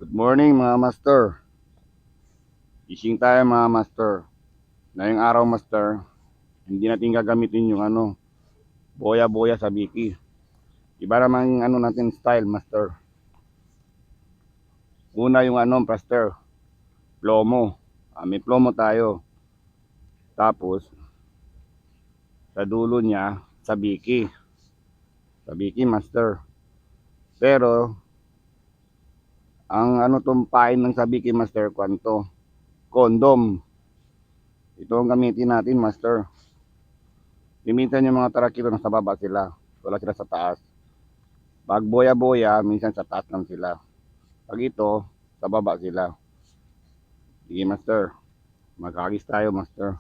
Good morning mga master. Gising tayo mga master. Ngayong araw master, hindi natin gagamitin yung boya-boya sa biki. Iba naman yung natin style master. Una yung master, plomo. May plomo tayo. Tapos, sa dulo niya, sa biki. Sa biki master. Pero, ang tumpain ng sabiki master, kwanto? Condom. Ito ang gamitin natin master. Minsan yung mga tarakito nasa baba sila. Wala sila sa taas. Pag boya-boya, minsan sa taas lang sila. Pag ito, sa baba sila. Sige master. Magkakis tayo master.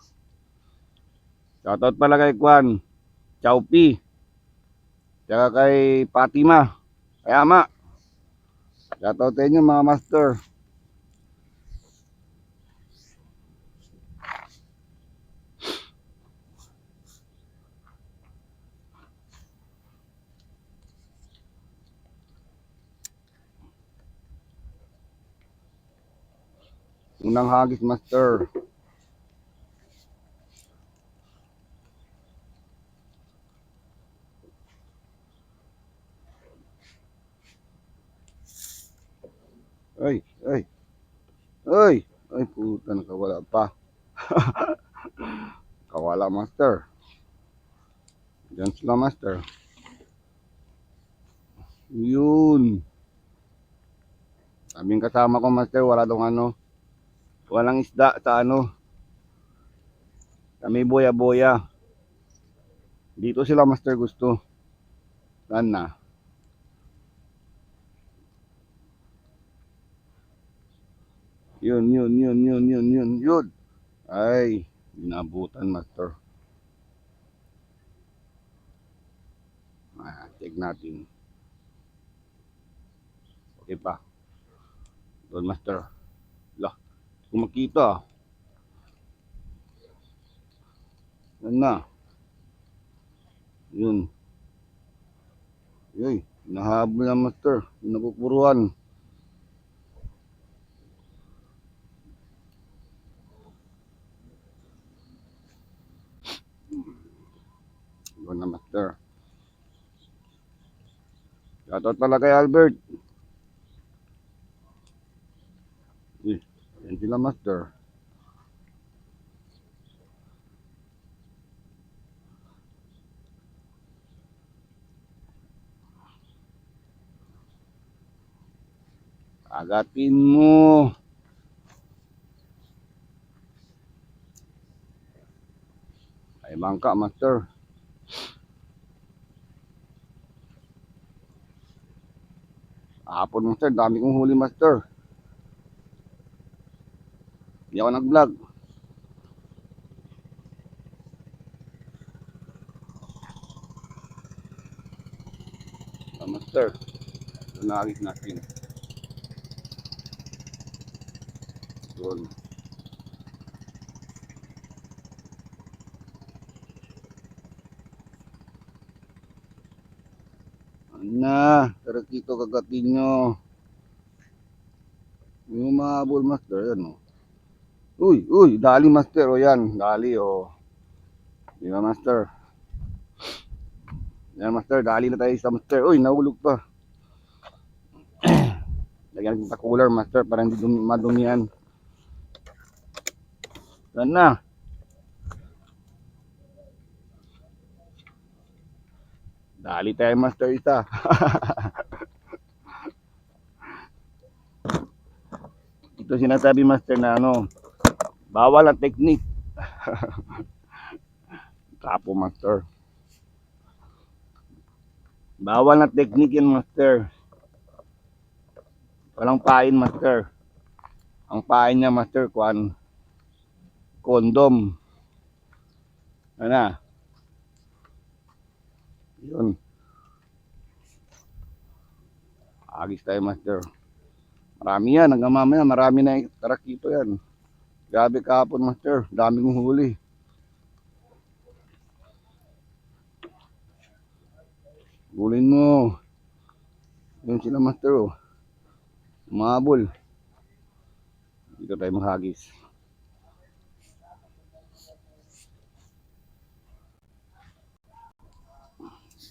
Shoutout pala kay Kwan. Chowpi. Tsaka kay Fatima. Kay Ama. Shoutout sa inyo mga master. Unang hagis master. Ay, ay, ay. Ay puta, nakawala pa. Kawala master. Diyan sila master. Yun. Sabing kasama ko master, wala dong walang isda sa kami boya-boya. Dito sila master gusto. Saan na? Yun. Ay, binabutan master. Check natin. Okay pa. Doon master. Lah, kung makita. Yan na. Yun. Yoy, nahabol na master. Napupuruan. Yun na master. Shoutout pala kay Albert. Yan sila master. Agatin mo. Ay bangka master. Hapon master, dami kong huli master. Hindi ako nag-vlog. Master, ito nakakis natin. Doon. Na, tarakito kagatin nyo. Yung mahabol master, yan o. Uy, dali master, o yan, dali o. Di ba master? Yan master, dali na tayo sa master. Uy, nahulog pa. Lagyan natin sa cooler master para hindi madumihan. Yan na. Dali tayo master isa. Ito sinasabi master na bawal ang technique. Kapo master. Bawal na technique yan master. Walang pain master. Ang pain niya master, condom. Ano? Yun. Agis tayo master. Marami yan. Hanggang mamaya marami na tarakito yan. Grabe kahapon master. Dami kong huli. Hulin mo. Yun sila master oh. Umabol. Dito tayo maghagis.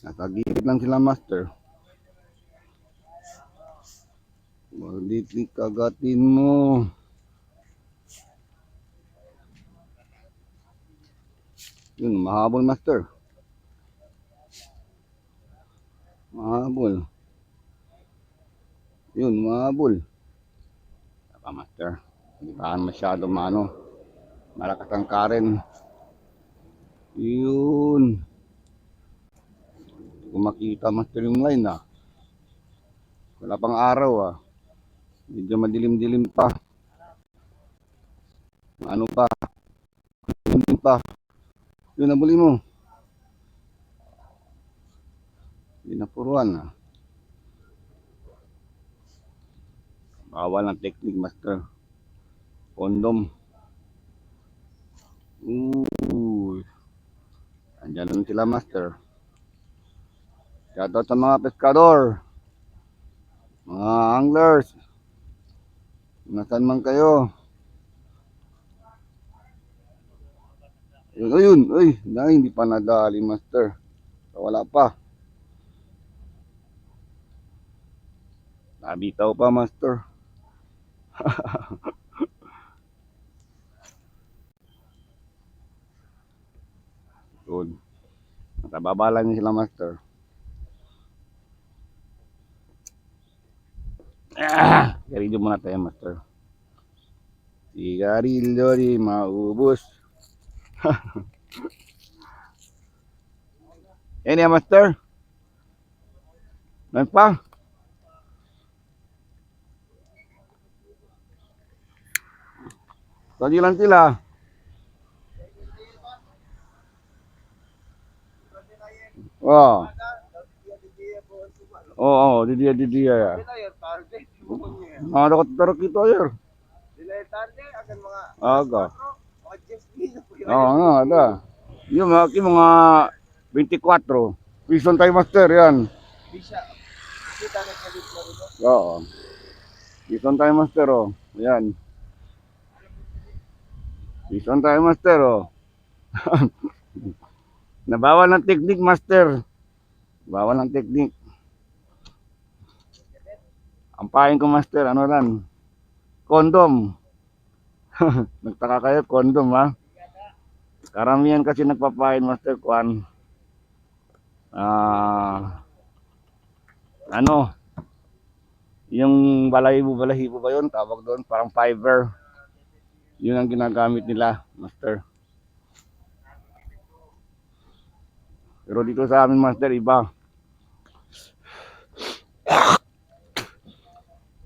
Nakagilid lang sila, master. Malitik kagatin mo. Yun, mahabol, master. Mahabol. Yun, mahabol. Saka, master. Hindi pa masyado malakas ang karen. Yun. Kung makita, master, yung line ah. Wala pang araw ah. Medyo madilim-dilim pa. Ano pa? Dilim pa. Yun, nabuli mo. Pinapuruan ah. Bawal ng technique, master. Condom. Uy. Andyan lang sila, master. Shoutout sa mga pescador. Mga anglers. Nasaan man kayo. Ayun, ay, hindi pa nadali, master. Wala pa. Nabitaw pa, master. Good. Nakababala niyo sila, master. Sigarilyo muna tayo, master. Sigarilyo di maubos. Yan yan, master. Nan pa. Tadi lang sila. Oh. Oo, di dia ya. Ada tarok itu ayer. Aga. Oo nga, ada. Yung mga 24. Pison tayo, master, yan. Oo. Pison tayo, master, oh. Yan. Pison tayo, master, oh. Nabawal ng technique, master. Bawal ng technique. Ang pain ko, master, ano lang? Kondom. Nagtaka kayo, kondom, ha? Karamihan kasi nagpapain, master, kuan. Ano? Yung balahibo ba yun? Tawag doon, parang fiber. Yun ang ginagamit nila, master. Pero dito sa amin, master, iba.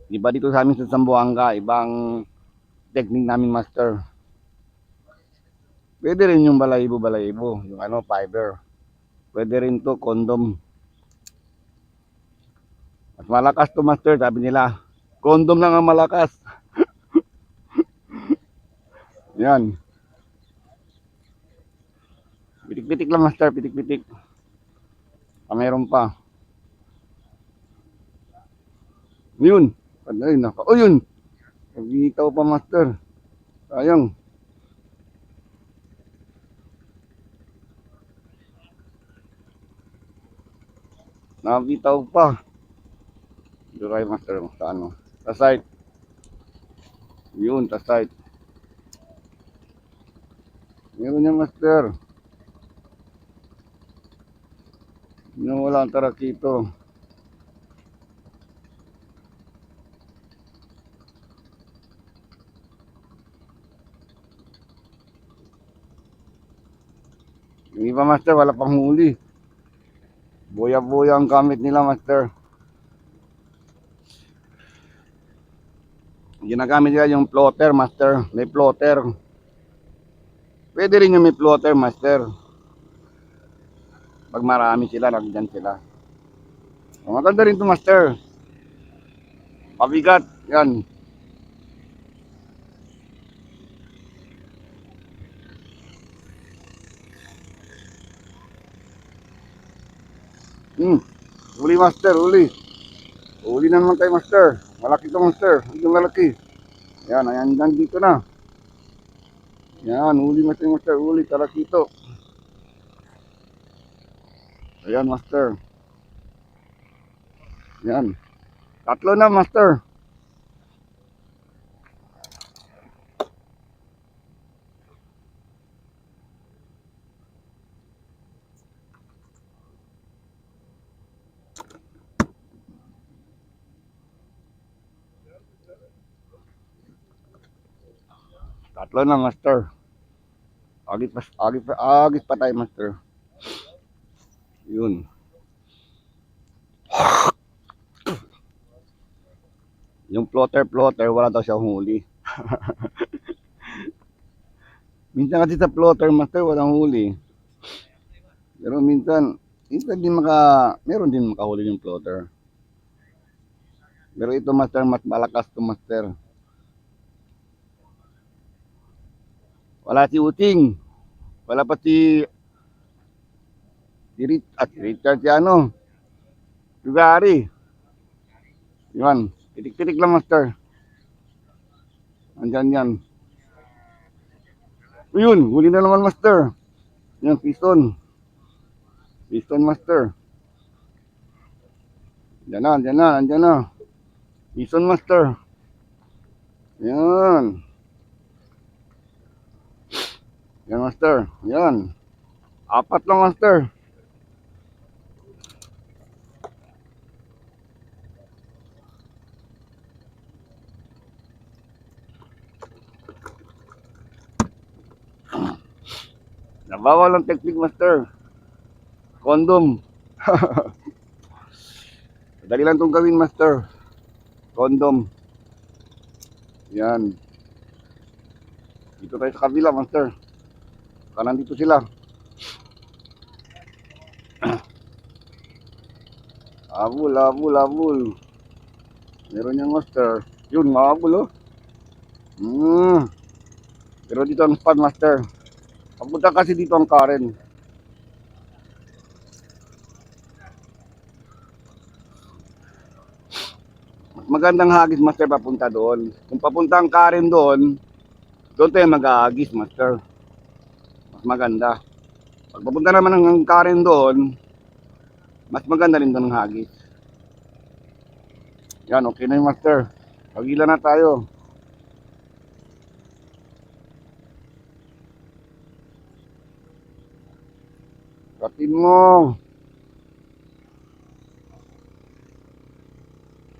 Iba dito sa amin sa Zamboanga, ibang technique namin, master. Pwede rin yung balahibo, yung ano, fiber. Pwede rin to, condom. Mas malakas to, master, sabi nila. Condom lang ang malakas. Yan. Pitik-pitik lang, master, pitik-pitik. Mayroon pa. Yun. Ay, naka. O yun. Nagbitaw pa, master. Sayang. Nabitaw pa. Dito kayo, master, sa ano. Sa site. Yun, sa site. Meron niya, master. Yun, wala ang tarakito. Yung iba, master, wala pang huli. Boya-boya ang gamit nila, master. Ginagamit nila yung floater, master. May floater. Pwede rin yung may floater, master. Pag marami sila, nandyan sila. Maganda rin to, master. Pabigat, yan. Uli, master, uli. Uli na naman tayo, master. Malaki to master. Ito malaki. Yan, ayan, nandito na. Yan, huli master, huli, tarakito. Ayan, master. Yan. Tatlo na, master. Tatlo na, master. Agit pa tayo, master. Yun. Yung floater, wala daw siyang huli. Minsan kasi sa floater, master, walang huli. Pero minsan meron din makahuli yung floater. Pero ito, master, mas malakas to, master. Wala si Uting. Wala pa si Richard, si ano, Sugari. Yan. Titik-titik lang, master. Andyan yan. Yun, huli na naman, master. Yan, piston. Piston, master. Andyan na. Piston, master. Yan. Yan, master. Yan. Apat lang, master. Nabawal ang technique, master. Condom. Dali lang itong gawin, master. Condom. Yan. Dito tayo sa kabila, master. Kanan dito sila. Abul. Meron yung master. Yun, mahabol, oh. Pero dito ang spot, master. Papunta kasi dito ang Karen. Mas magandang hagis, master, papunta doon. Kung papunta ang Karen doon, doon tayo mag-ahagis, master. Mas maganda. Pag papunta naman ang Karen doon, mas maganda rin doon ang hagis. Yan, okay na yung master. Pagila na tayo. Katin mo.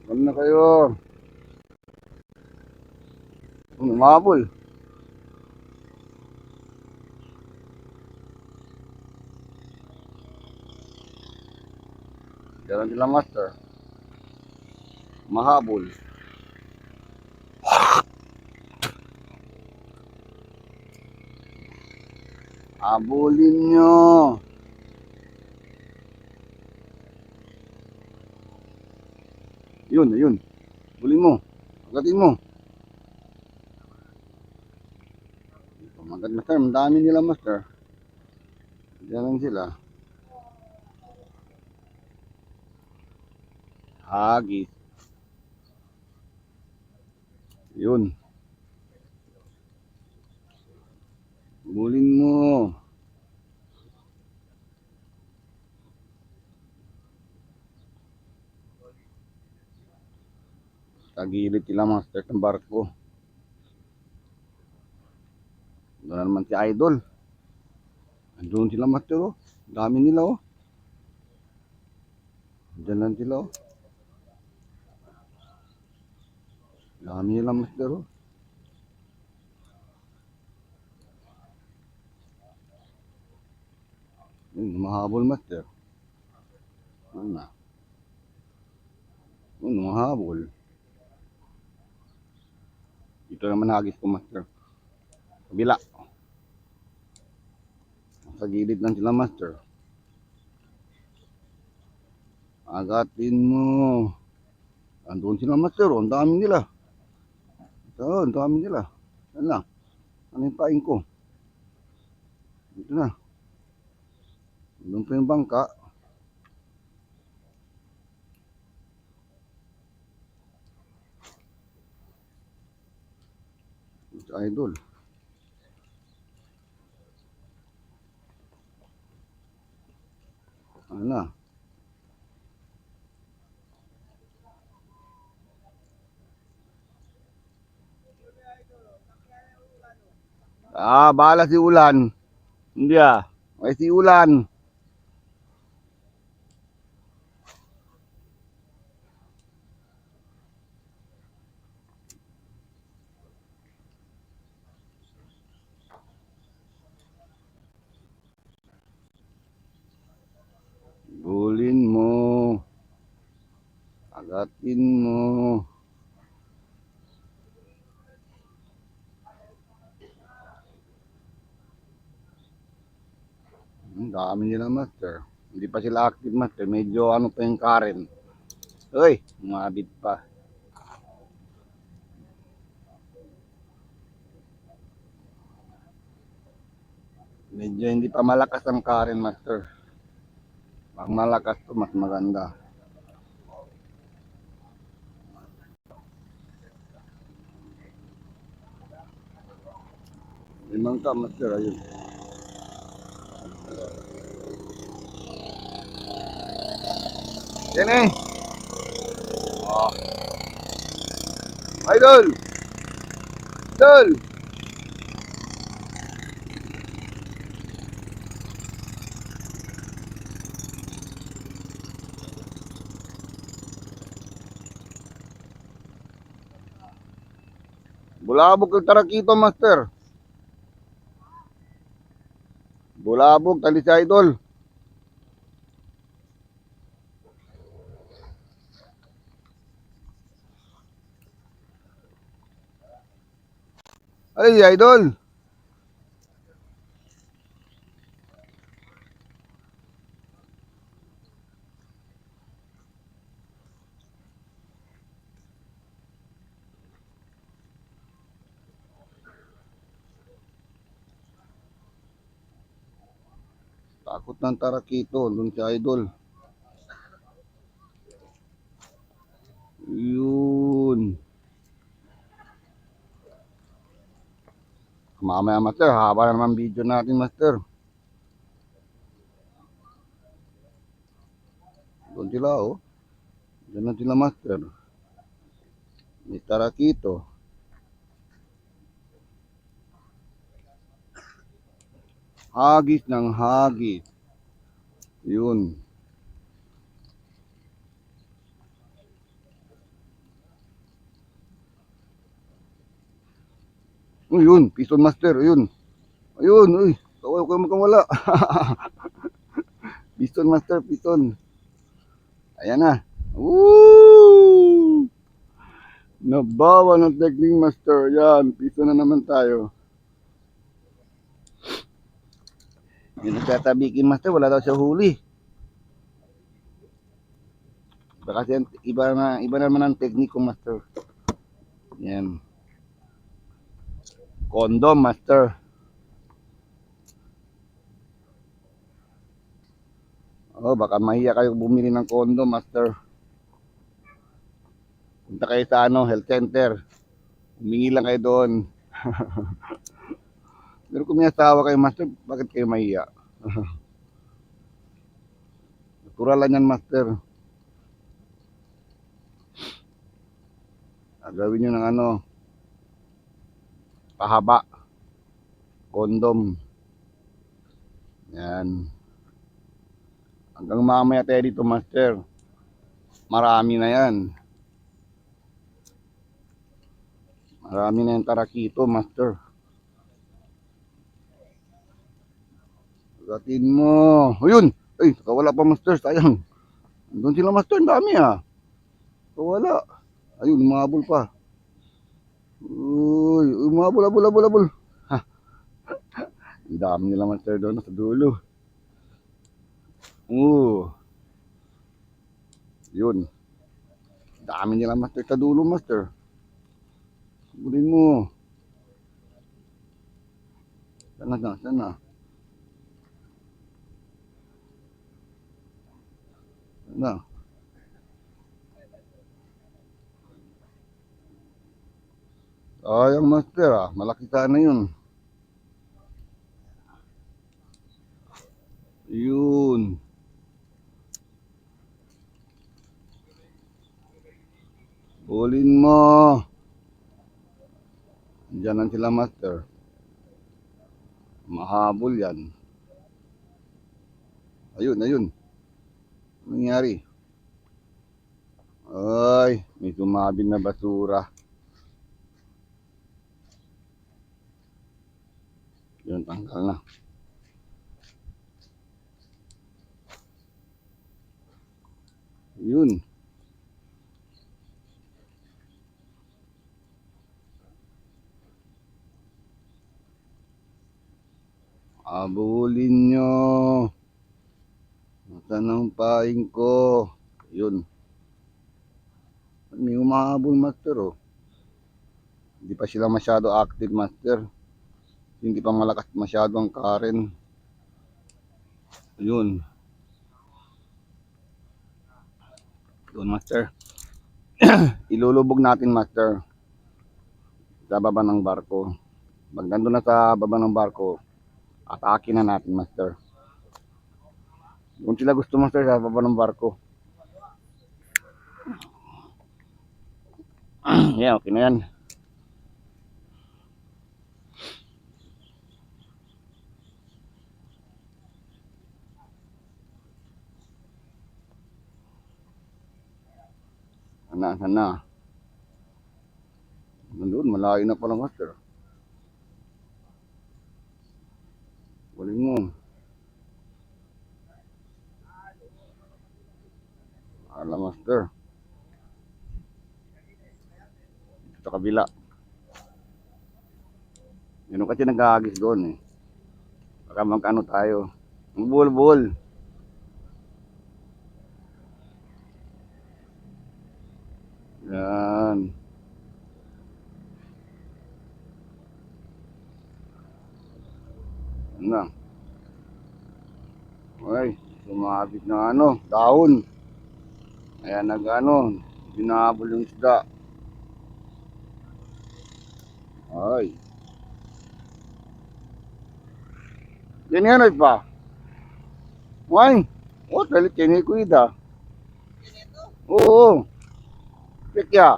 Ano na kayo? Umabol. Yan sila, master. Mahabol. Abulin nyo. Yun. Bulin mo. Agatin mo. Magat, master. Ang dami nila, master. Diyan lang sila. Hagis. Yun. Bulin mo. Tagilid sila, master, ng barko. Doon naman si Idol. Andun sila, master, oh. Dami nila, oh. Diyan lang sila, oh. Dami nila, master, oh. Yun, mahabol, master. Ano na? Yun, mahabol. Ito naman hagis ko, master. Kabila. Sa gilid lang sila, master. Agatin mo. Andun sila, master, oh. Ang dami nila. Ito, ang dami nila. Yan lang. Ano yung paing ko? Ito na. Doon pa yung bangka. Idol. Ano na? Bahala si Ulan. Hindi May si Ulan. Bulin mo. Agatin mo. Ang dami nila, master. Hindi pa sila active, master. Medyo ano pa yung Karen. Uy, umabit pa. Medyo hindi pa malakas ang Karen, master. Pag malakas to, mas maganda. Limang ka, master. Ayun. Yan eh. Oh. Idol! Idol! Bulabog yung tarakito, master. Bulabog, tali si Idol. Ay, Idol. Takot ng tarakito, dun si Idol. Yun. Mamaya, master, haba na naman video natin, master. Doon sila, oh. Diyan na sila, master. May tarakito. Hagis ng hagis. Yun. Yun, piston master, yun. Ayun, uy. Kawal ko magkawala. Piston master, piston. Ayan na. Woo! Nabawa ng technique master. Yan, piston na naman tayo. Yung nagtatabikin master, wala daw siya huli. Kasi iba naman ang technique ko master. Yan. Condom master. Oh, baka mahiya kayo bumili ng condom master. Punta kayo sa health center. Humingi lang kayo doon. Pero kung may asawa kayo master, bakit kayo mahiya? Natural lang yan master. Gawin nyo ng pahaba. Condom. Yan. Hanggang mamaya tayo dito master. Marami na yan. Marami na yung tarakito master. Gatin mo. Ayun. Ay, nakawala pa master. Sayang. Doon sila master. Ang dami Nakawala. Ayun, umabol pa. Uy, umabol, abol. Ha, ang dami nila master doon sa dulo. Yun. Dami nila master sa dulo master. Sabunin mo. Sana. Sana. Sayang master ah. Malaki sana yun. Yun. Bulin mo. Diyan sila master. Mahabol yan. Ayun, ayun. Anong nangyari? Ay, may sumabin na basura. Yun, tanggal na. Yun. Abulin nyo. Nasaan ang paing ko? Yun. May umahabol master oh. Hindi pa sila masyado active master. Hindi pa malakas masyado ang Karen. Yun. Yun master. Ilulubog natin master. Sa baba ng barko. Pag nandun na sa baba ng barko, atake na natin master. Kung sila gusto master sa baba ng barko. Yeah, okay na yan. Sana. Nandun, malayo na pala master. Waling mo. Alam master. Sa kabila. Yun kasi nag-aagis doon eh. Baka magkano tayo. Bul. Yan. Yan na. Ay, sumabit na ano, dahon. Ayan nag-ano, binahabol yung isda. Ay. Yan ay pa. Ay, talit kinikuida. Oo. Kaya.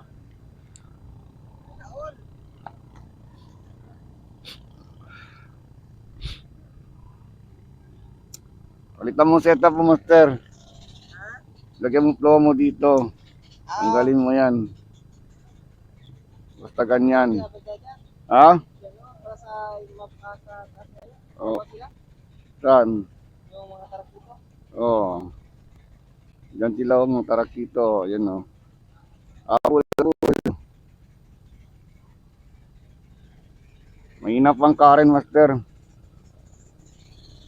Palitan mo setup mo master. Lagyan mo flow mo dito. Tanggalin mo yan. Basta ganyan. Ha? Oh. Saan? Oh. Diyan sila mo tarakito. Yan o. Abul. Mainap ang Karen master.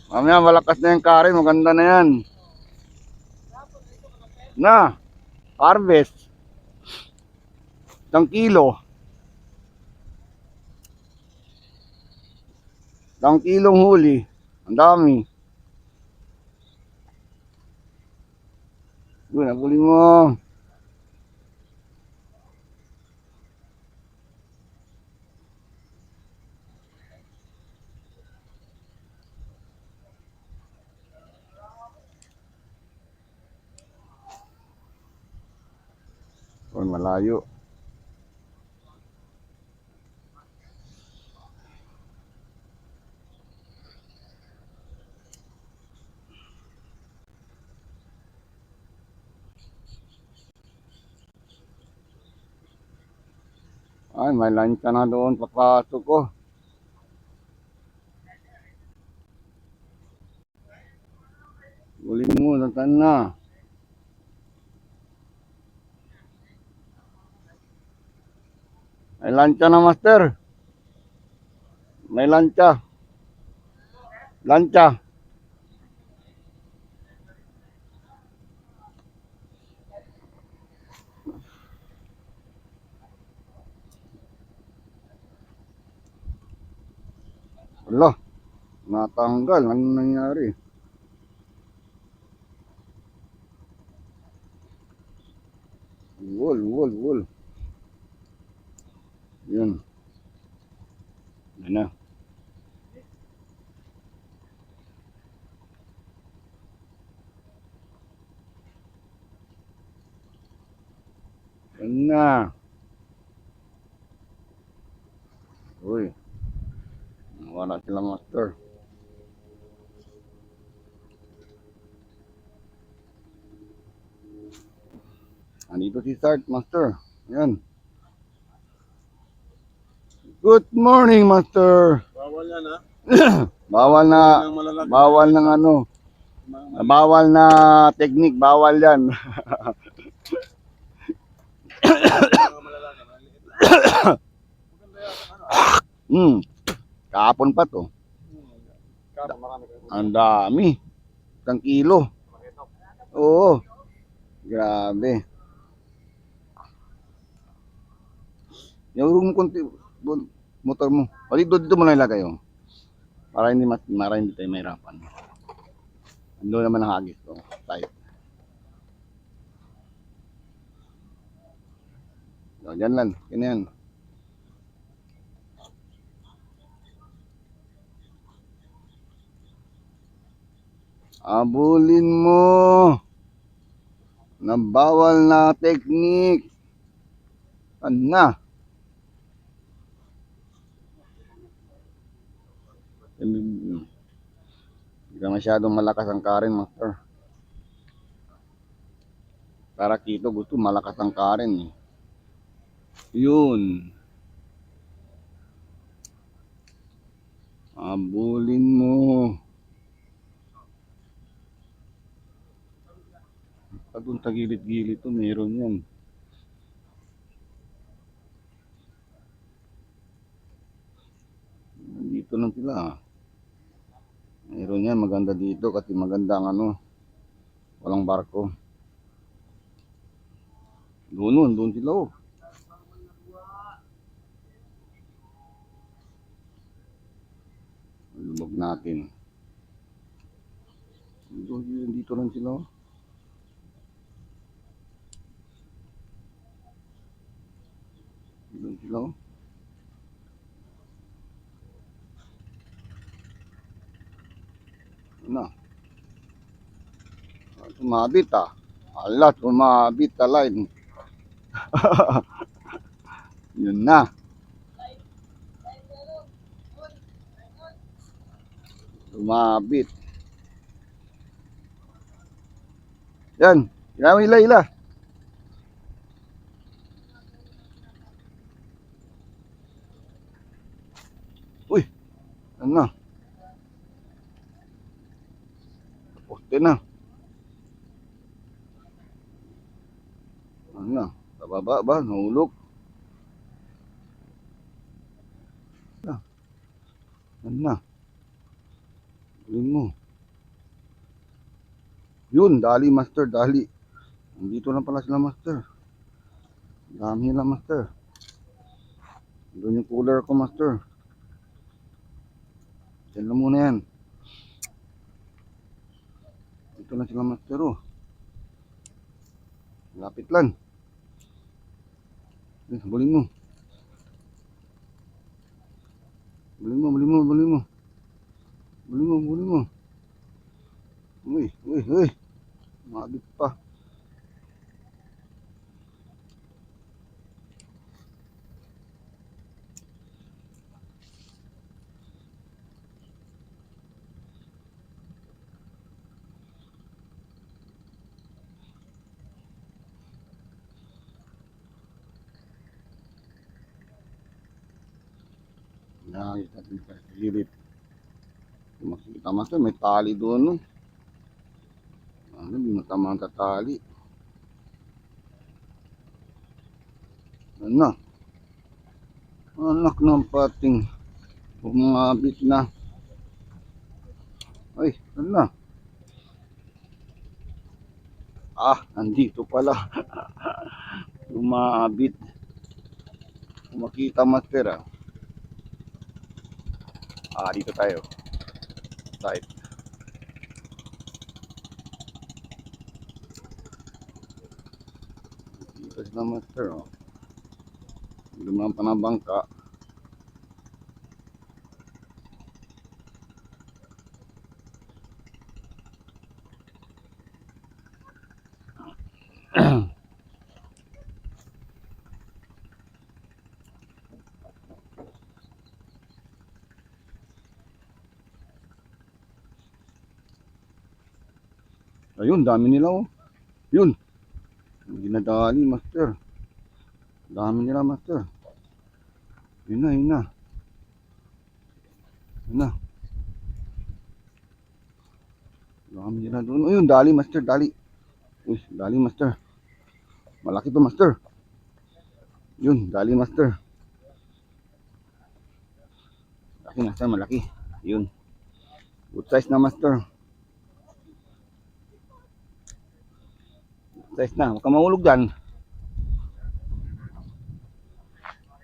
Mamaya malakas na yung Karen. Maganda na yan. Na. Harvest. 1 kilo. 1 kilong huli. Ang dami. Doon, nabuli mo. Doon, malayo. Ay, may lancha na doon. Papasok ko. Uling mo, nasaan na? May lancha na master. May lancha. Lancha. Wala. Natanggal. Ano nangyari? Wol. Yun. Ano? Yan na. Uy, wala sila master. Andito si Start Master. Yan. Good morning, Master. Bawal yan ha. Bawal na, bawal ng ano, bawal na technique, bawal yan. Mga malalaki, maliit lang. Maganda yan, ano? Kahapon pa to. Kapo, marami kayo. Ang dami. 1 kilo. Oo. Grabe. Yung konti, motor mo. O dito mo na ilagay oh. Para hindi tayo mahirapan. Ando naman ang hagis ko. Tayo. O, dyan lang. Ganyan. Abulin mo. Nabawal na technique. Ano na? Hindi ka masyadong malakas ang karin, Master. Para kito gusto malakas ang karin eh. Yun. Abulin mo. Pag kung tagilid-gilid to, meron yan. Dito lang sila. Meron yan, maganda dito kasi maganda ang ano, walang barko. Doon sila oh. Lubog natin. Dito lang sila oh. Doon sila oh. Ano? Sumabit ah. Ala, sumabit ta line. Yun na. Sumabit. Yan. Ila. Uy. Ano na? Poste na. Ano na? Bababa ba? Nahulog. Ano na? Tulin mo. Yun, dali master, dali. Nandito lang pala sila master. Dami lang master. Doon yung cooler ko master. Diyan lang muna yan. Dito lang sila master oh. Lapit lang. Bulin mo. Bulin mo. Uy. Mabit pa. Nakakita natin sa gilid. Kung makikita master, may tali doon no. Ano, di matama ang tali. Ano? Anak ng pating. Umabit na. Ay, ano na? Ah, nandito pala. Umabit. Kung makita master ah. Ah, dito tayo. Side. Dito sila master oh. Dumaan pa ng bangka. Ayun, dami nila oh. Yun. Hindi nadali, master. Dami nila, master. Yun na, yun na. Yun na. Dami nila doon. Ayun, dali, master, dali. Uy, dali, master. Malaki to, master. Yun, dali, master. Malaki, master, malaki. Yun. Good size na, master. Good size na. Huwag ka mahulog dyan.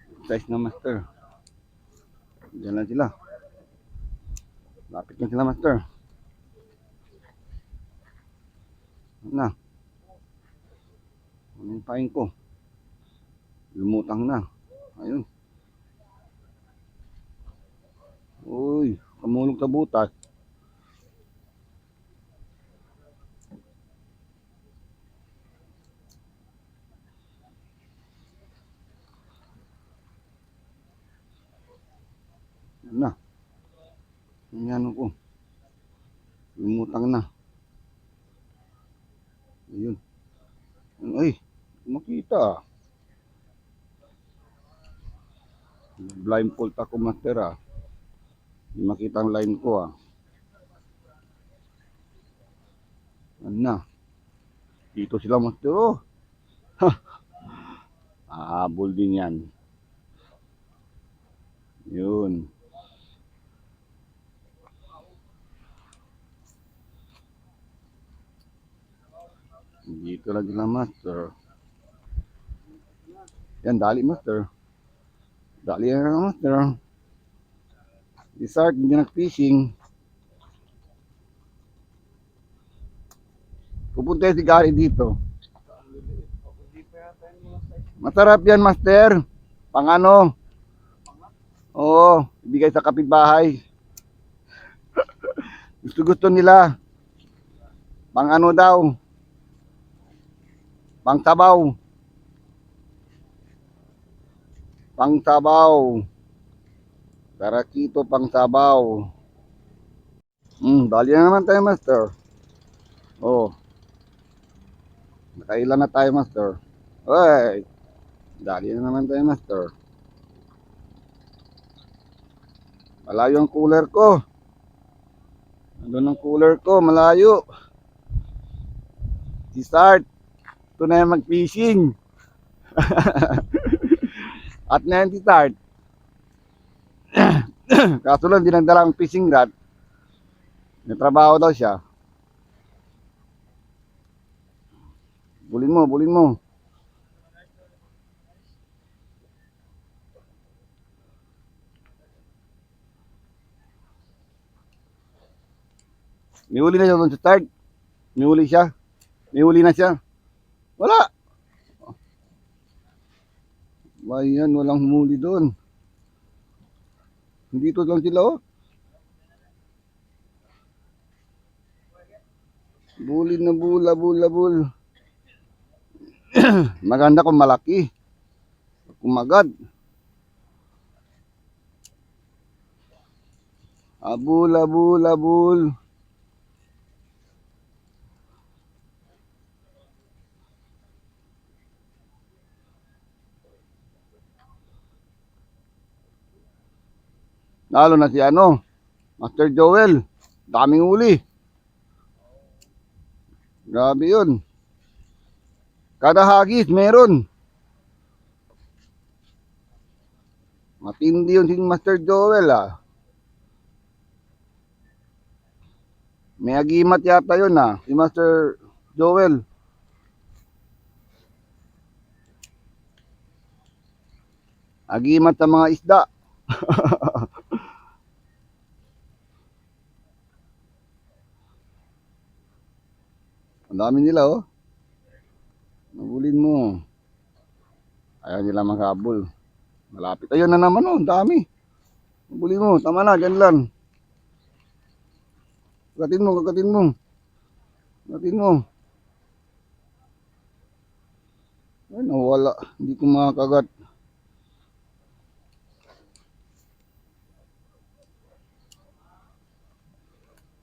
Good size na, master. Diyan lang sila. Lapit lang sila, master. Ano na? Ano yung pain ko? Lumutang na. Ayun. Uy, kamulog sa butas. Ano na? Ano ko? Lumutang na. Ayun. Ay, makita. Blindfold ako, master ah. Hindi makita ang line ko ah. Ano na? Dito sila, master oh. Habol din yan. Yun. Dito lang sila, master. Yan, dali, master. Dali yan, master. Si Sark, hindi nag-fishing. Pupunta si Gary dito. Masarap yan, master. Pang ano? Oo, ibigay sa kapitbahay. Gusto nila. Pang ano daw? Pang sabaw. Pang sabaw. Tarakito pang sabaw. Dali na naman tayo, master. Oh. Nakailan na tayo, master. Oy. Dali na naman tayo, master. Malayo ang cooler ko. Nandun ang cooler ko, malayo. Si Start. Ito na yung mag-fishing. At na yan si Start. Kaso lang, dinagdala ang fishing rod. May trabaho daw siya. Bulin mo, bulin mo. May huli na siya doon sa Start. May huli siya. May huli na siya. Wala. Ayan, walang humuli doon. Dito lang sila oh. Bulin na bula, bula, bul. Maganda kung malaki. Kumagad. Abul, abul, abul. Lalo na si ano, Master Joel. Daming uli. Grabe yun. Kada hagis meron. Matindi yun si Master Joel ah. May agimat yata yun ah, si Master Joel. Agimat sa mga isda. Ang dami nila oh. Nabulin mo. Ayaw nila maghabol. Malapit. Ayun na naman oh, ang dami. Nabulin mo, tama na, dyan lang. Kagatin mo, kagatin mo. Kagatin mo. Ay, nawala. Hindi ko makakagat.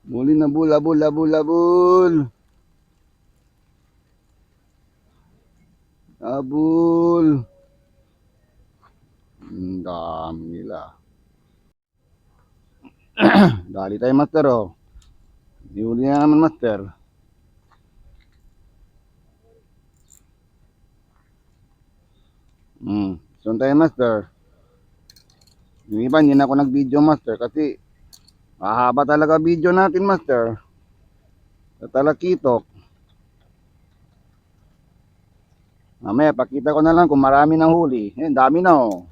Muli na bul, abul, abul, abul. Abul. Ang dami nila. Dali tayo, master, oh. Ihuli na naman, master. Saan tayo, master? Yung iba, hindi na ako nag-video, master, kasi mahaba talaga video natin, master. Sa Talakitok. Mamaya, pakita ko na lang kung marami ng huli. Dami na, oh.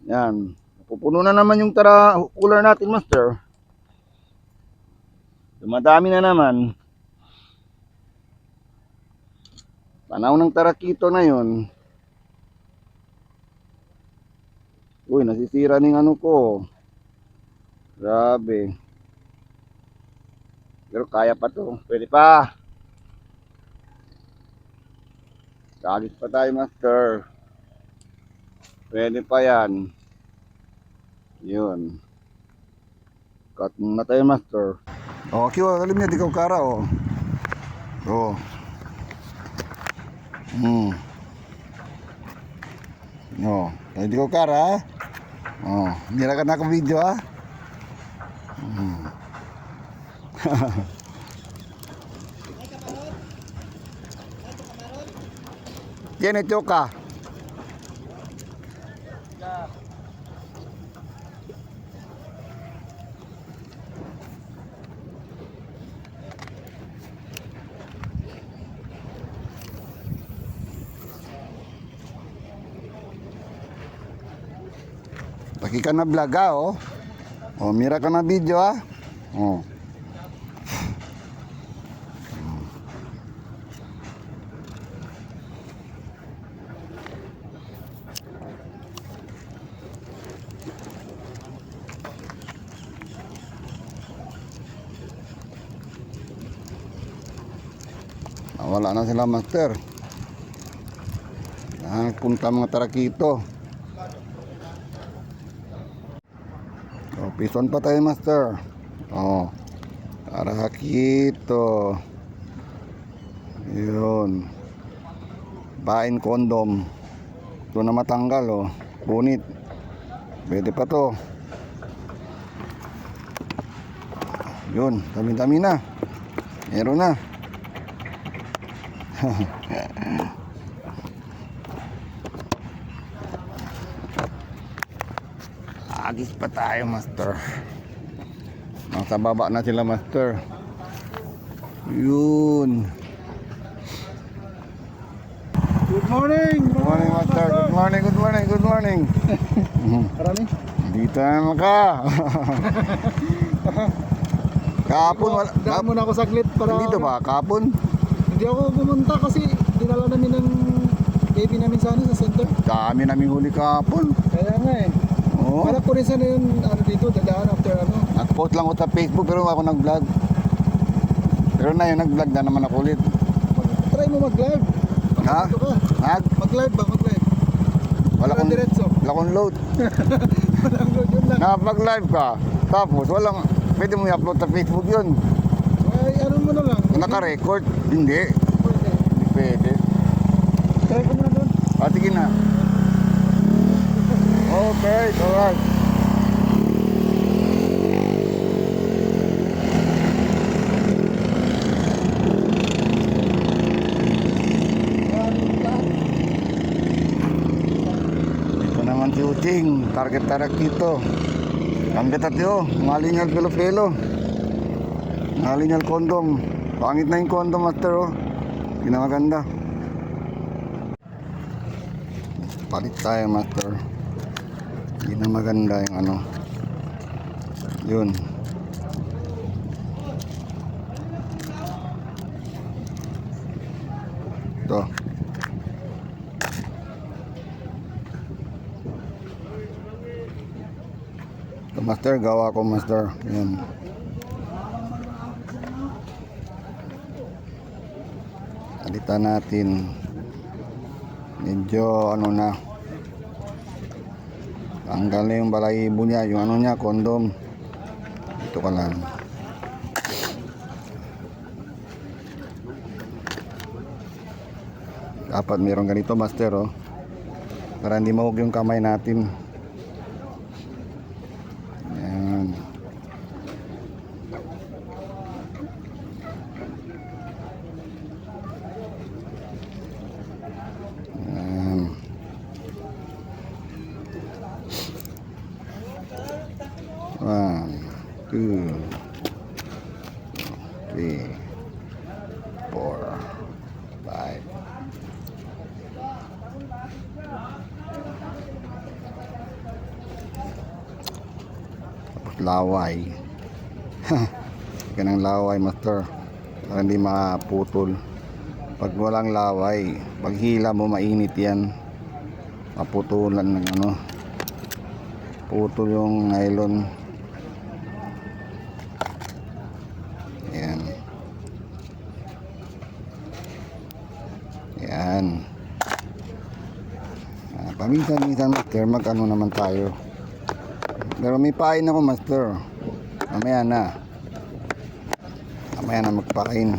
Yan. Pupuno na naman yung cooler natin, master. Dumadami na naman. Panahon ng tarakito na yun. Uy, nasisira ng ano ko. Grabe. Pero kaya pa to. Pwede pa. Kagis pa tayo, master. Pwede pa yan. Yun. Cut muna tayo, master. Okay, alam niya, di ka kara, oh. Oh. Oh, hindi ko kara, ha? Oh, hindi na ka na akong video, ha? Yan, ito ka. Paki ka na vlog, ha, oh. Oh, mira ka na video, ha? Oh. Wala na sila, master. Punta mga tarakito. Oh, pison pa tayo, master. Oh, tarakito. Yun. Bain kondom. Ito na matanggal, oh. Punit. Pwede pa to. Yun, dami-dami na. Meron na. Agis pa tayo, master. Nasa baba na sila, master. Yun. Good morning! Good morning, master. Good morning, good morning, good morning. Marami? Dito naman ka. Kahapon wala. Daan muna ako saglit para... Dito ba? Kahapon? Hindi ako pumunta kasi dinala namin ng baby namin sa center. Dami namin huli kahapon. Kaya nga eh. Oo. Wala ko rin sana yung dito, dadaan after ano. Nag-post lang ko sa Facebook pero ako nag-vlog. Pero na yun, nag-vlog na naman ako ulit. Try mo mag-live. Ha? Dito ka. Mag-live ba? Mag-live. Wala akong diretso. wala akong load. Walang load yun lang. Nakapag-live ka. Tapos walang, pwede mo i-upload sa Facebook yun. Ay, ano mo na lang. Naka-record? Hindi. Pwede. Hindi pwede. Try ko muna doon. Sige na. Okay, alright. Ito naman si Uching, target tarakito. Kambit at yo, malingal pelo-pelo. Malingal kondom. Pangit na yung kondom, master, oh. Hindi na maganda. Palit tayo, master. Hindi na maganda yung ano. Yun. Ito. Ito, master. Gawa ko, master. Yun. Palitan natin. Medyo ano na. Tanggal na yung balahibo niya, yung ano niya, kondom. Ito ka lang. Dapat mayroong ganito, master, oh. Para hindi mahug yung kamay natin. Yan. Yan. One, two, three, four, five. Tapos laway. Ganang laway, master. Para hindi maputol. Pag walang laway, pag hila mo mainit yan. Maputulan ng ano. Putol yung nylon. Yan. Yan. Paminsan-minsan, master, mag-ano naman tayo. Pero may pain ako, master. Mamaya na. Mamaya na magpain.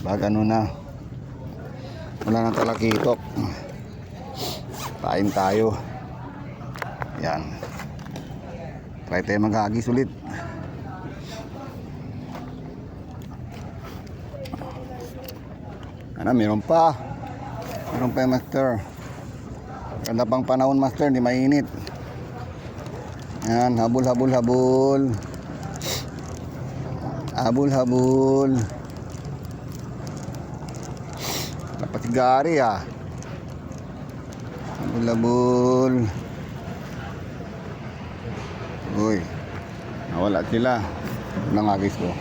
Pag ano na. Wala nang talakitok. Pain tayo. Yan. Try tayo maghagis ulit. Ano, meron pa. Meron pa yung master. Ganda pang panahon, master, hindi mainit. Yan, habol, habol, habol. Habol, habol. Napatigari, ah. Habol, habol. Uy, nawala sila. Nang agis ko.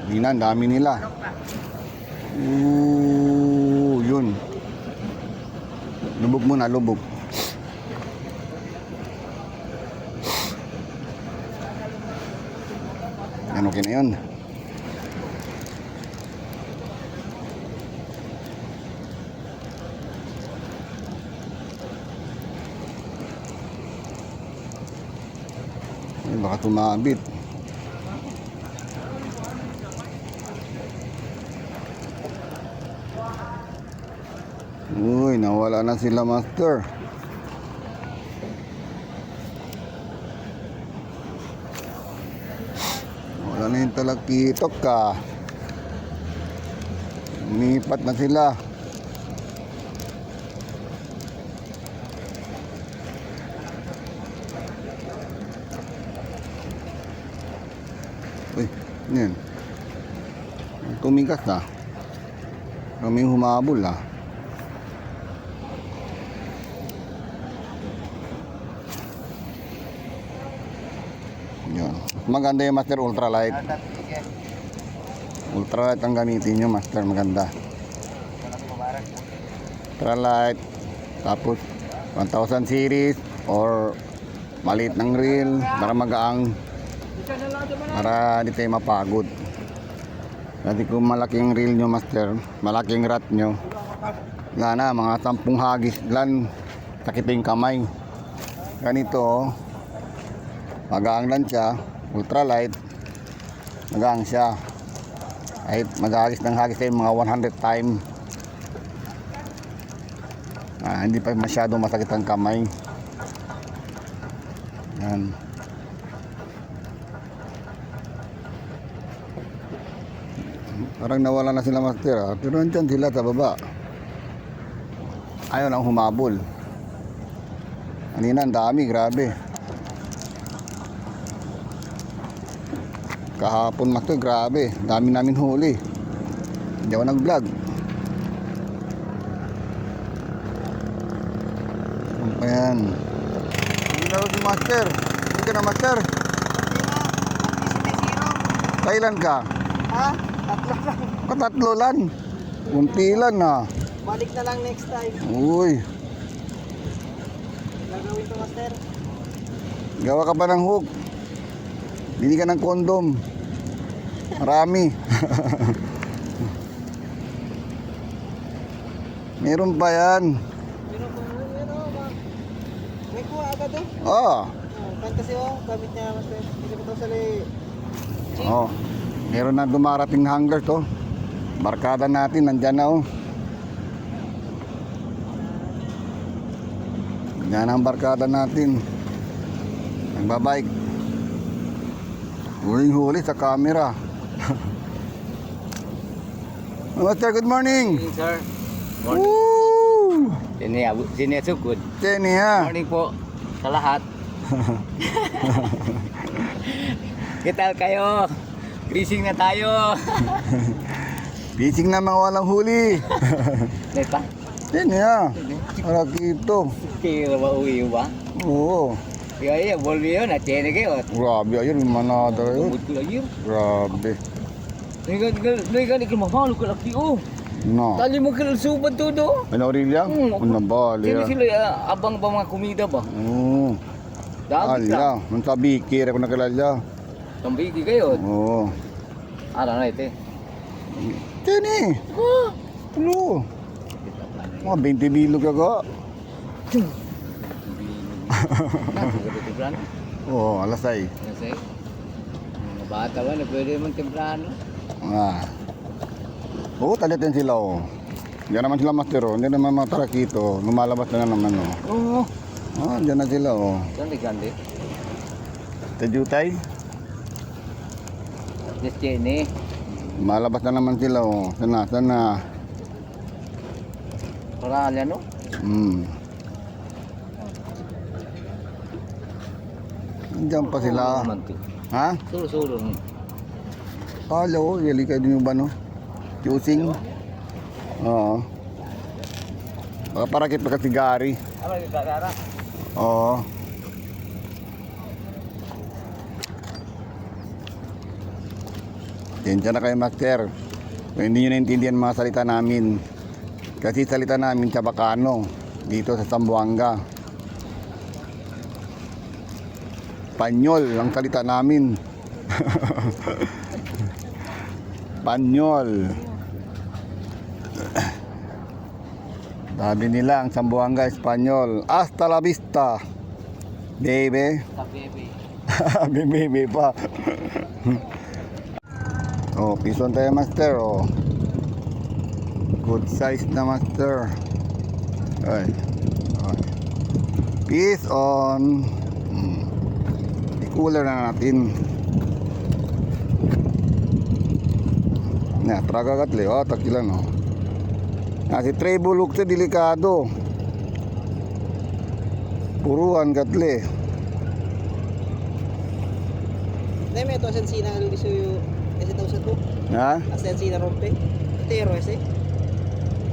Hindi na, ang dami nila. Yun. Lubog muna, lubog. Yan, okay na yun. Ay, baka tumabit. Uy, nawala na sila, master. Wala na yung talakitok ka. Lumipat na sila. Uy, ano yan? Tumigas na. Kaming humabol, ah. Yan. Maganda yung master, ultralight. Ultralight ang gamitin nyo, master. Maganda. Ultralight. Tapos 1000 series or maliit ng reel para magaang, para di tayo mapagod. Kasi kung malaking reel nyo, master, malaking rat nyo, wala na, mga 10 hagis lan, sakit yung kamay. Ganito, oh. Magaang lang siya, ultralight, magaang siya. Kahit maghagis ng hagis tayo mga 100 times, hindi pa masyado masakit ang kamay. Yan. Parang nawala na sila, master, ah. Pero nandyan sila sa baba. Ayaw nang humabol. Kanina ang dami, grabe. Kahapon, master, grabe. Dami namin huli. Hindi ako nag-vlog. Ano pa yan? Hindi na si master. Hindi ka na, master. Kailan ka? Ha? Tatlo lang. Katatlo lang. Kunti lang, na. Balik na lang next time. Uy. Gagawin to, master. Gawa ka pa ng hook. Bili ka ng kondom. Marami. Meron pa yan. Meron pa yan o. May kuha agad o. Oh. Kan kasi o. Gamit niya master. Hindi ko ito sali. Oh. Meron na dumarating na hanggar to. Barkada natin, nandyan na oh. Yan ang barkada natin. Nagbabike. Huling-huli sa camera. Master, good morning. Morning, sir. Morning. Woo! Sini sukud. Kenny ha. Morning po sa lahat. Kital kayo. Grising na tayo. Fishing na mga walang huli. Neta. Kenny ha. Rakito. Kaya mauwi ba? Oo. Kaya volve yun. At-tiene kayo. Grabe, ayun, manada yun. Bumut ko lang yun. Grabe. Naigan ikil mahalo ka laki oh. No. Tali mo kalusubad to do. Ano, Aurelia? Ano ba, Sino Alia? sila abang ba mga kumida ba? Oo. Dami ka. Alia, ang sabi, kira ko nakilala. Tambigi kayo. Oo. Ano na ite? Kenny! Oh. Ano? Mga 20 bilog ka. Temprano. Oo, alasay. Kasi mga bata ba na pwede man temprano. Ah. Oo, talitin sila oh. Diyan naman sila master oh. Hindi naman mga tarakito. Lumalabas na naman oh. Oo. Ah, diyan na sila oh. Gandi. Tajutay. Just Jenny. Lumalabas na naman sila oh. Sana. Para alya no? Diyan pa sila. Ha? Suro. Kala ko, yali kayo din yung ba no? Choosing. Oo. Baka parakit pa kasi Gary. Ano yung kakara? Oo. Tensya na kayo, master. Kung hindi nyo naintindihan mga salita namin. Kasi salita namin sa Bacano. Dito sa Zamboanga. Panyol ang salita namin. Panyol. Sabi nila ang Zamboanga Espanyol. Hasta la vista, baby. Sa bebe. Baby pa. Oh, pison tayo master. Oh. Good size na master. Ay. Ay. Peace on. I-cooler na natin. Na, traga katli. Oh, takilan oh. Si Trey bulok sa delikado. Puruan katli. Dahil may ito asan sina nga lugiso yung ese tausan po. Ha? Asan sina rompe. Tero ese.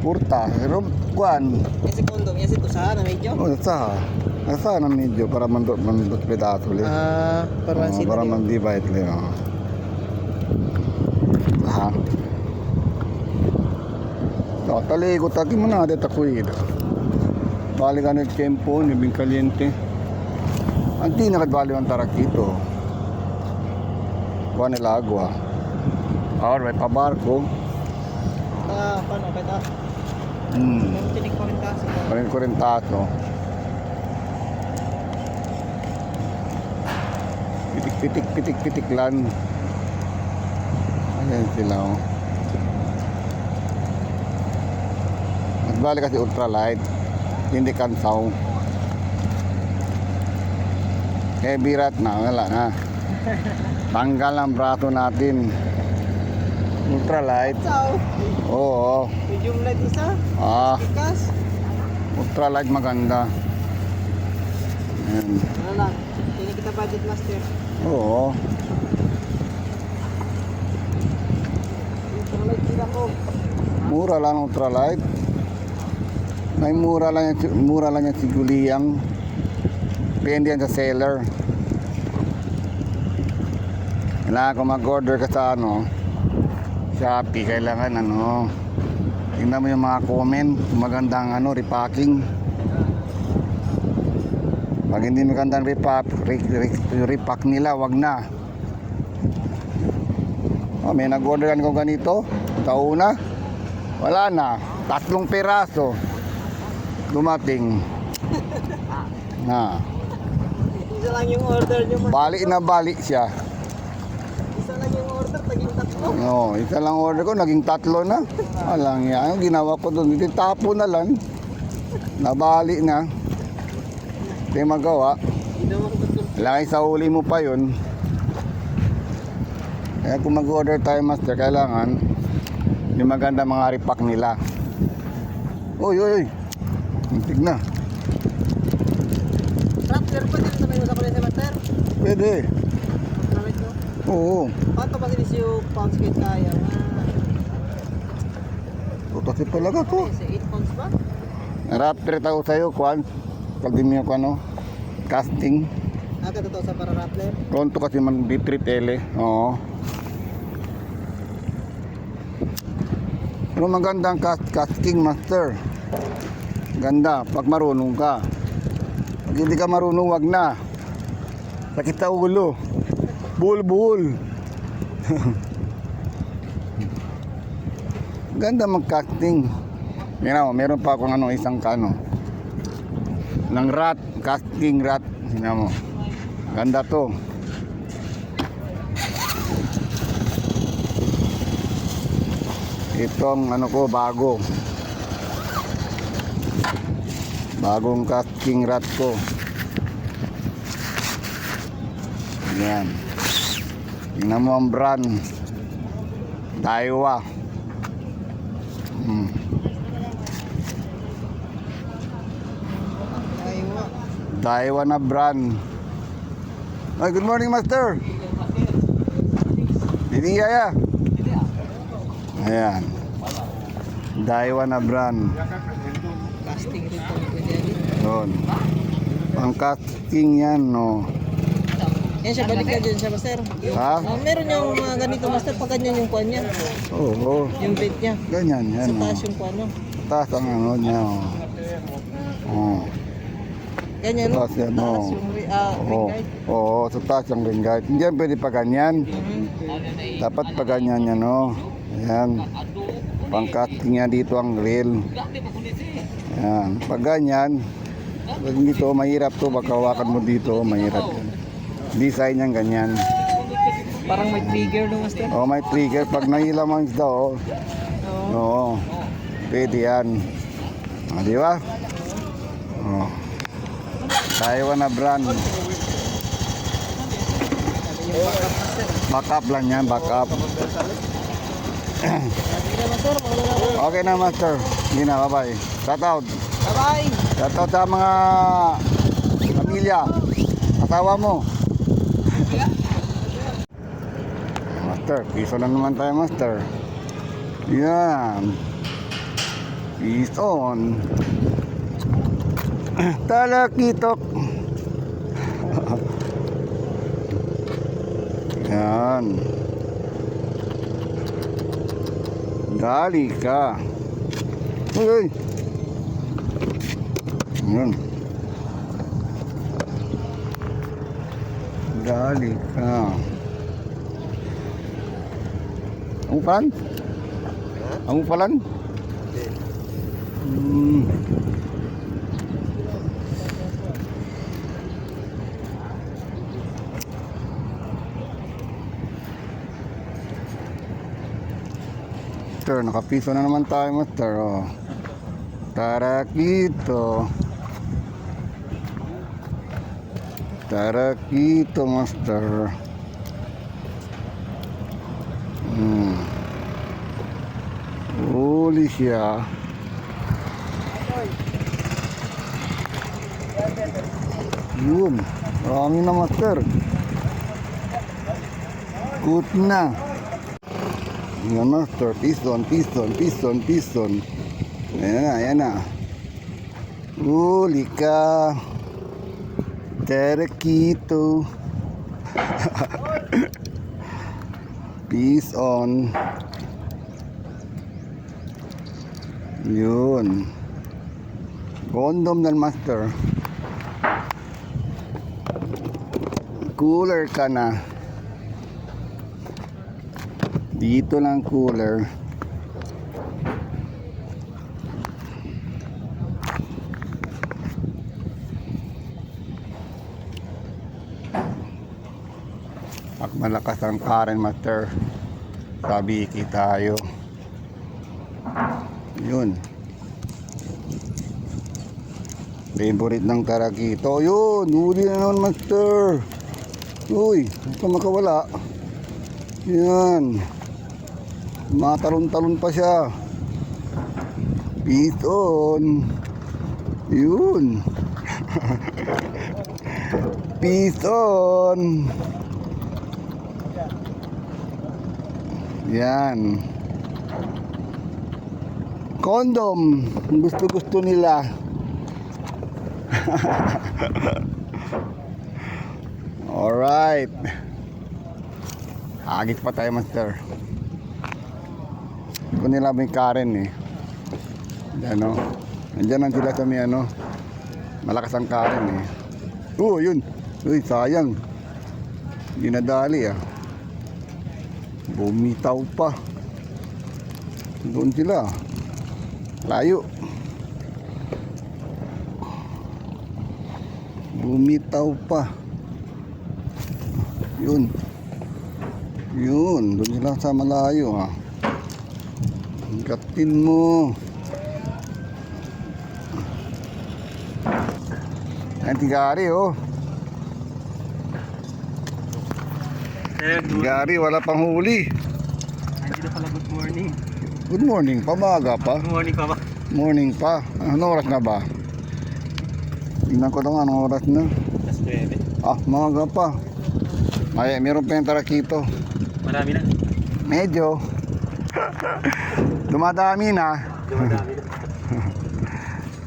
Purta. Pero, kuan. Ese kondom. Ese to sa na medyo. Oh, nasa na medyo para mandot pedato le. Para sina. Para man-divide le. Ha? So, taligo taki mo na dito kuid. Balikan ng tempo ni bin kaliente. Anti nakadbali ang tarakito. Kuha nila agwa. Alright, pabarko. Paano kita? Yung tinig pa rin taso. Parin ko rin tato. Pitik lan. Ayan sila oh. Nagbali kasi ultralight. Hindi kansaw. Heavy rat na. Wala na. Tanggal ang braso natin. Ultralight. Sao? Oo. Medium light isa. Ah, Ikas. ultralight maganda. Ayan. Ano lang? Hindi kita budget master. Oo. Yung light sila ko. Mura lang ultralight. May mura lang yung siguliyang. Depende yan sa seller. Kailangan kung mag-order ka sa Shopee, kailangan tingnan mo yung mga comment, magandang repacking. Pag hindi magandang repack nila, wag na. May nag-orderan ko ganito, tauna, wala na. 3 peraso dumating. Na, Isa lang yung order nyo. bali na bali siya. Isa lang yung order, taging 3. No, isa lang order ko, naging 3 na. Walang yan. Ang ginawa ko doon, tapo na lang. Nabali na. Hindi magawa. Laki sa uli mo pa yun. Kaya kung mag-order tayo, master, kailangan yung maganda mga repack nila. Uy, uy, uy. Muntik na. Raptor pa din sa may usa ko sa master. Pwede. Tramit mo. Oo. Paano ba sinis yung pounds kit kaya? Tutosin talaga to. Sa 8 pounds ba? Raptor tao sa'yo, Kwan. Pagdimi ko ano, casting. Totoo sa para Rappler. Pronto kasi man B3 tele. Oo. Pero magandang casting, master. Ganda, pag marunong ka. Pag hindi ka marunong, wag na. Sakit sa ulo. Buhol-buhol. Ganda mag-casting. Meron pa akong isang kano. Ng rat, casting rat. Tingnan mo. Ganda to. Itong ko bago. Bagong casting rat ko. Yan. Tingnan mo ang brand. Daiwa. Aywa. Daiwa na brand. Ay, good morning, master. Didi ya. Ayan. Daiwa na brand. Casting rin po pwede yan. Yun. Ang casting yan, no. Yan siya, balik ka dyan siya, master. Ha? Meron yung mga ganito, master, pag ganyan yung kuwan niya. Oo. Yung bait niya. Ganyan yan, Sa no. taas yung kuwan, no? Taas ang niya, oh. Oh. Ganyan, no? Taas yan, Taas no. yung ring Oo. guard. Oo, sa taas ang ring guard. Hindi yan pwede pa ganyan. Dapat pa ganyan yan, no. Ayan. Pang-casting yan dito ang grill. Ayan. Pag ganyan, pag dito, mahirap to. Baka hawakan mo dito, mahirap yan. Design yan ganyan. Parang may trigger, no, master? Oh, may trigger. Pag nahila mo ang isda, oh. Oo. Pwede yan. Ah, di ba? Oh. Taiwan na brand. Backup lang yan, backup. Sige, master, magalala ko. Okay na, master. Hindi na, bye-bye. Shout out. Bye-bye! Shout out sa mga pamilya. Asawa mo. Master, piso na naman tayo, master. Yan. Piece on. Talakitok. Yan. Dali ka. Uy, uy. Yan. Dali ka. Ang upalan? Ang upalan? Master, nakapiso na naman tayo, master. Oh. Tarakito. Tarakito, master. Huli siya. Yun. Marami na, master. Good na. Yan, master. Piston, piston, piston, piston. Ayan na, ayan na. Huli ka. Terekito. Peace on. Yun. Condom ng master. Cooler ka na. Dito lang cooler. Pag malakas ang current, master, sabiki tayo. Yun. Favorite ng tarakito. Yun, huli na naman, master. Uy, huwag ka makawala. Yan. Matalon-talon pa siya. Piston. Yun. Piston. Yan. Condom. Gusto-gusto nila. Alright. Agit pa tayo, master. Kung nila may Karen eh. Ano? Nandiyan lang sila sa may ano. Malakas ang Karen eh. Yun. Uy, sayang. Hindi nadali ah. Bumitaw pa. Doon sila. Layo. Bumitaw pa. Yun. Doon sila sa malayo ha. Gatin mo. Ayan, tigari oh. Tigari, wala pang huli. Hindi na pala good morning. Good morning pa, maaga pa. Good morning pa ba? Morning pa. Anong oras na ba? Tingnan ko lang anong oras na. Alas 9. Ah, maaga pa. Meron pa yung tarakito. Marami na. Medyo. Dumadami na. Dumadami na.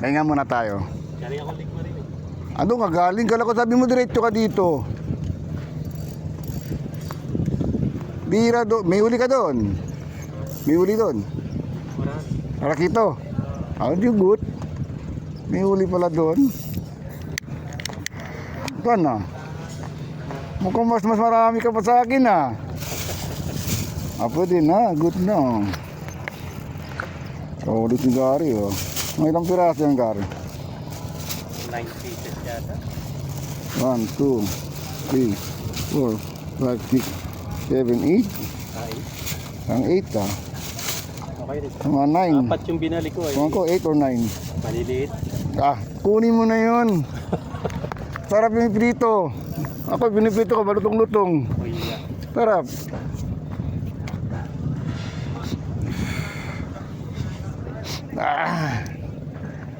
Pahinga muna tayo. Galing ako link mo rin eh. Ano ka galing? Kala ko sabi mo diretso ka dito. Bira do. May huli ka doon. May huli doon. Marami. Tarakito. How do you good? May huli pala doon. Ito na. Mukhang mas marami ka pa sa akin ah. Pwede na. Good na. Ulit yung gari oh. May ilang piraso yung gari? 9 pieces yata. 1, 2, 3, 4, 5, 6, 7, 8. Ang 8 ah. Okay rin. Mga 9. Apat yung binalik ko eh. Kuha ko 8 or 9. Maliliit. Ah, kunin mo na yun. Sarap yung prito. Ako piniprito ko, malutong-lutong. Uy, yeah. Sarap.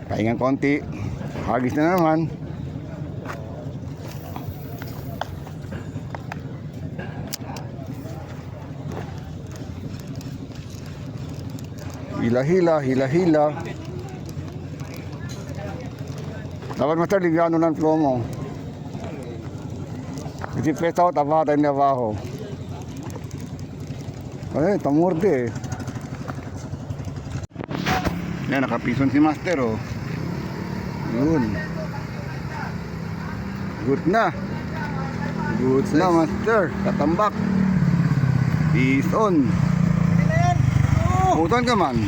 Pahingang konti. Hagis na naman. Hila-hila, hila-hila. Dapat master, ligano ng promo. Kasi pesa ko, tapa tayo na baho. Ay, tamurde eh. Yan, nakapison si master oh. Yun. Good na. Good na master. Tatambak. Peace on. Utan ka man.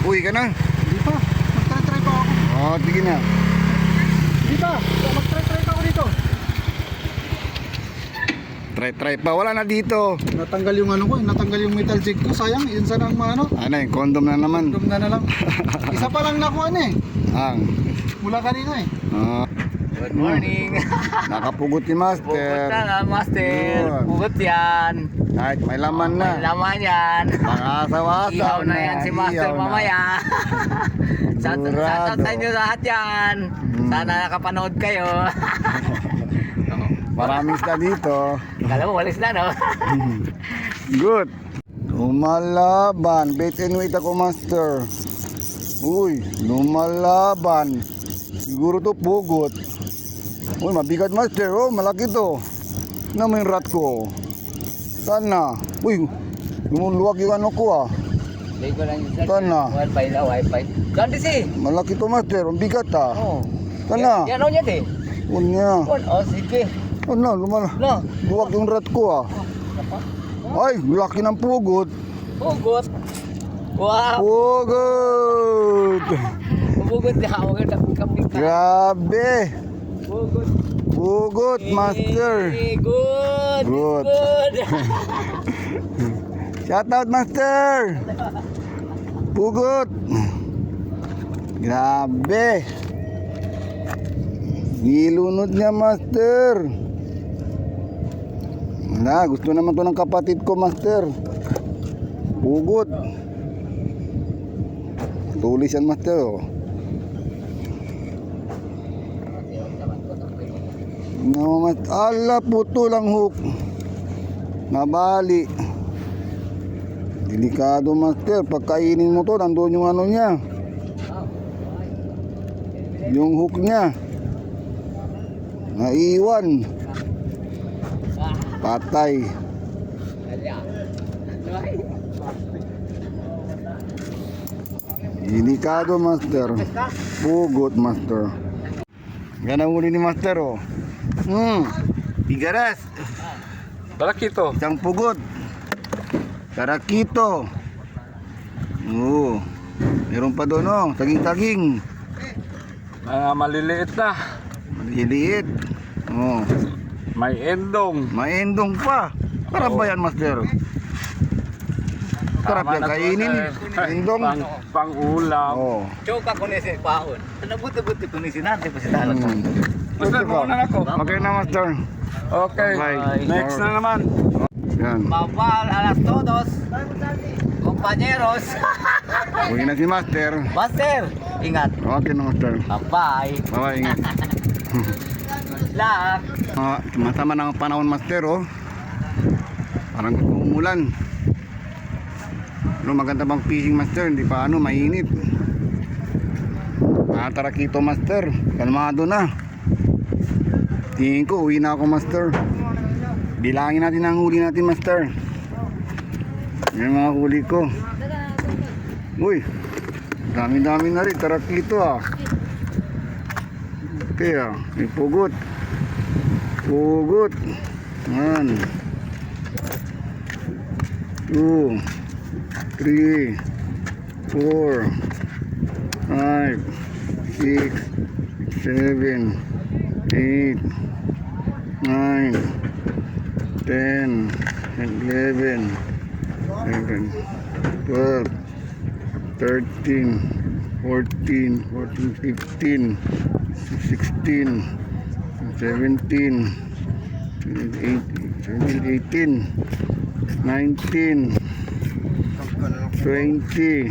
Uwi ka na. Hindi pa. Magtry-try pa ako. Oh, sige na. Hindi pa. Magtry-try pa ako dito. Try pa. Wala na dito. Natanggal yung ano ko eh. Natanggal yung metal jig ko. Sayang. Yun sana ang ano. Ano yung condom na naman. Dum na lang. Isa pa lang nakuha na eh. Ang. Mula kanina eh. Good morning. Nakapugot si master. Pugot na nga, master. Yun. Pugot yan. Kahit may laman na. May laman yan. Makasawasaw Ihaw na yan si master Ihaw na. mamaya. Shoutout sa inyo lahat yan. Sana nakapanood kayo. Maraming isda dito. Kala mo, walis na, no? Good. Lumalaban. Bait and wait ako, master. Uy, lumalaban. Siguro to pugot. Uy, mabigat, master. Oh, malaki to. Na may rat ko. Saan na? Uy, lumuluwag yung ano ko ah. Hindi ko lang yung Saan na? Wi-Fi na, Wi-Fi. Saan di si? Malaki to, master. Ang bigat ah. Oo. Saan na? Yan o niya, di? Unya. Oh, sige. Ano, No. luwag yung rat ko ah. Ay, laki ng pugot. Pugot. Wow. Pugot. Pugot niya. Huwag ka kapit ka. Grabe. Pugot. Pugot, master. Good. Good. Good. Shout out, master. Pugot. Grabe. Nilunod niya, master. Na, gusto naman to ng kapatid ko, master. Pugot. Tulis yan, master. Oh. No, mas ala puto lang hook. Nabali. Delikado, master. Pagkainin mo to, nandoon yung ano niya. Yung hook niya. Naiwan. Patay. Delikado, master. Pugot, master. Gana huli ni master, oh. Igaras. Tarakito. Isang pugot. Tarakito. Oo. Meron pa doon, oh. Taging-taging. Mga maliliit na. Maliliit. Oo. May endong. Maendong pa. Sarap ba yan, master? Sarap Tama yan na to, kainin. sir. Endong. Pang-ulam. Oo. Choka ko ni si paon. Nabuti-buti ko ni sinante pa si Talat. Master, muna ako. Okay na, master. Okay. Bye. Next na naman. Yan. Mabal alas todos. Compañeros. Uwi na si master. Master, ingat. Okay na, master. Bye. Bye-bye, ingat. Luck. Masama ng panahon, master, oh. Parang gusto umulan. Ano, maganda bang fishing, master? Hindi pa ano, mainit. Tarakito, master. Kalmado na. Tingin ko, uwi na ako, master. Bilangin natin ang huli natin, master. Yan mga huli ko. Uy, dami-dami na rin. Tarakito, ah. Okay, ah. May pugot. Pugot. 1 2 3 4 5 6 7 8 9 10 11 12 13 14 15 16 17 18 19 20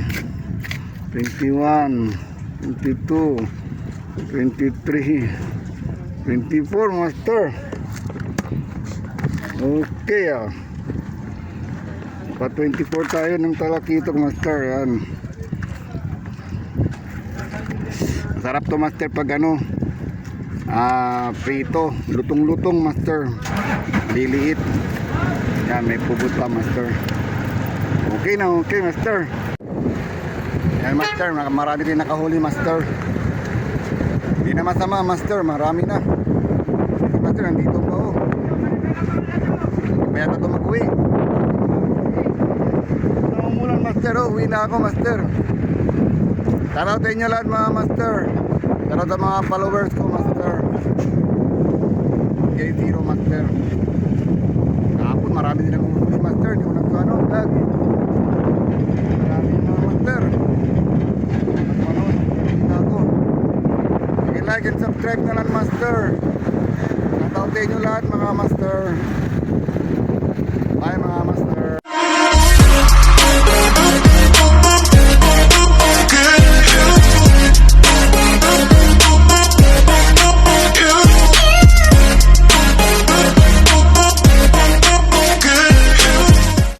21 22 23 24, master. Okay, ah. Pa 24 tayo ng talakitok, master. Yan. Masarap to, master, pag ano, prito, lutong-lutong, master. Liliit. Yan, may pugot pa, master. Okay na, okay, master. Yan, master, marami din nakahuli, master. Hindi na masama, master, marami na. Master, nandito pa, oh. Kaya na ito mag-uwi. Umulan, master, oh. Uwi na ako, master. Shoutout sa inyo lahat, mga master. Shoutout sa mga followers ko, master. K0, master. Kahapon, marami din akong huli, master. Di ko nagkano, vlog. Marami na, master. Like and subscribe na lang, master. Shoutout sa inyo lahat, mga master. Bye, mga master.